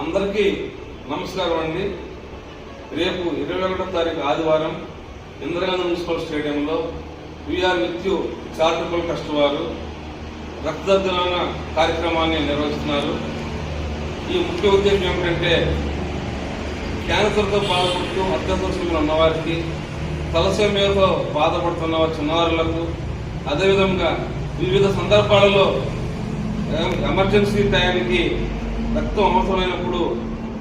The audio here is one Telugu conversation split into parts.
అందరికీ నమస్కారం అండి. రేపు 21వ తారీఖు ఆదివారం ఇందిరాగాంధీ మున్సిపల్ స్టేడియంలో we are with you charitable trust వారు రక్తదాన కార్యక్రమాన్ని నిర్వహిస్తున్నారు. ఈ ముఖ్య ఉద్దేశం ఏమిటంటే క్యాన్సర్తో బాధపడుతూ అత్యవసరంలో ఉన్నవారికి, తలసేమియాతో బాధపడుతున్న చిన్నారులకు, అదేవిధంగా వివిధ సందర్భాలలో ఎమర్జెన్సీ టయానికి రక్తం అవసరమైనప్పుడు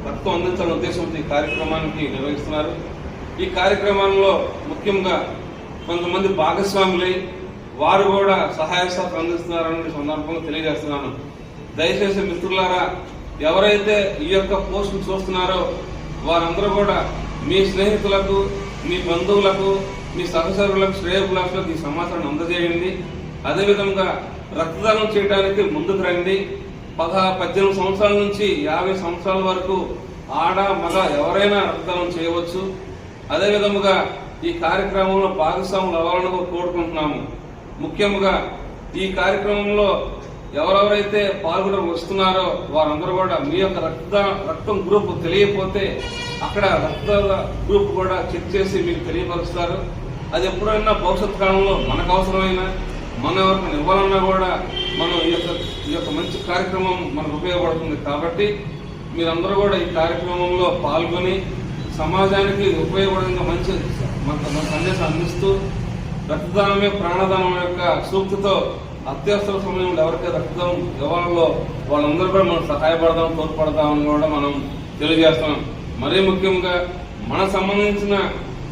రక్తం అందించాలనే ఉద్దేశంతో ఈ కార్యక్రమానికి నిర్వహిస్తున్నారు. ఈ కార్యక్రమంలో ముఖ్యంగా కొంతమంది భాగస్వాములై వారు కూడా సహాయ సహకారం అందిస్తున్నారని సందర్భంగా తెలియజేస్తున్నాను. దయచేసి మిత్రులారా, ఎవరైతే ఈ యొక్క పోస్టులు చూస్తున్నారో వారందరూ కూడా మీ స్నేహితులకు, మీ బంధువులకు, మీ సహచరులకు, శ్రేయభిలాషులకు ఈ సమాచారాన్ని అందజేయండి. అదేవిధంగా రక్తదానం చేయడానికి ముందుకు రండి. 18 సంవత్సరాల నుంచి 50 సంవత్సరాల వరకు ఆడ మగ ఎవరైనా రక్తదానం చేయవచ్చు. అదేవిధంగా ఈ కార్యక్రమంలో భాగస్వాములు అవ్వాలని కోరుకుంటున్నాము. ముఖ్యంగా ఈ కార్యక్రమంలో ఎవరెవరైతే పాల్గొన వస్తున్నారో వారందరూ కూడా మీ యొక్క రక్తం గ్రూప్ తెలియకపోతే అక్కడ రక్త గ్రూప్ కూడా చెక్ చేసి మీకు తెలియపరుస్తారు. అది ఎప్పుడైనా భవిష్యత్ కాలంలో మనకు అవసరమైన మన ఎవరికి ఇవ్వాలన్నా కూడా మనం ఈ యొక్క మంచి కార్యక్రమం మనకు ఉపయోగపడుతుంది. కాబట్టి మీరందరూ కూడా ఈ కార్యక్రమంలో పాల్గొని సమాజానికి ఉపయోగపడే మంచి సందేశం అందిస్తూ రక్తదానమే ప్రాణదానం యొక్క సూక్తితో అత్యవసర సమయంలో ఎవరికైతే రక్తదానం ఇవ్వాలో వాళ్ళందరూ కూడా మనం సహాయపడదాం, తోడ్పడదామని కూడా మనం తెలియజేస్తున్నాం. మరీ ముఖ్యంగా మనకు సంబంధించిన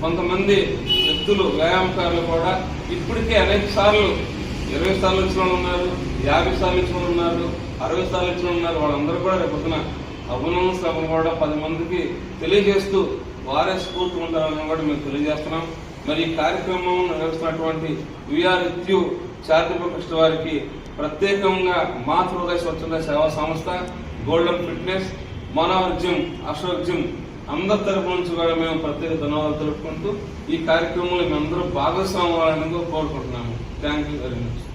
కొంతమంది వ్యక్తులు, వ్యాయామకారులు కూడా ఇప్పటికే అనేక సార్లు 20 సార్లు ఇచ్చిన వాళ్ళు ఉన్నారు, 50 సార్లు ఇచ్చిన వాళ్ళు ఉన్నారు, 60 సార్లు ఇచ్చిన ఉన్నారు. వాళ్ళందరూ కూడా రేపొద్దున అభినందన సభ కూడా 10 మందికి తెలియజేస్తూ వారే స్ఫూర్తి ఉంటారని కూడా మేము తెలియజేస్తున్నాం. మరి ఈ కార్యక్రమం నిర్వహిస్తున్నటువంటి VR with you charitable trust వారికి ప్రత్యేకంగా మాతృహృదయ స్వచ్ఛంద సేవా సంస్థ, golden fitness, Manohar gym, Ashok gym అందరి తరపు నుంచి కూడా మేము ప్రత్యేక ధన్యవాదాలు తెలుపుకుంటూ ఈ కార్యక్రమంలో మేమందరూ భాగస్వామ్యాలని కోరుకుంటున్నాము. Thank you very much.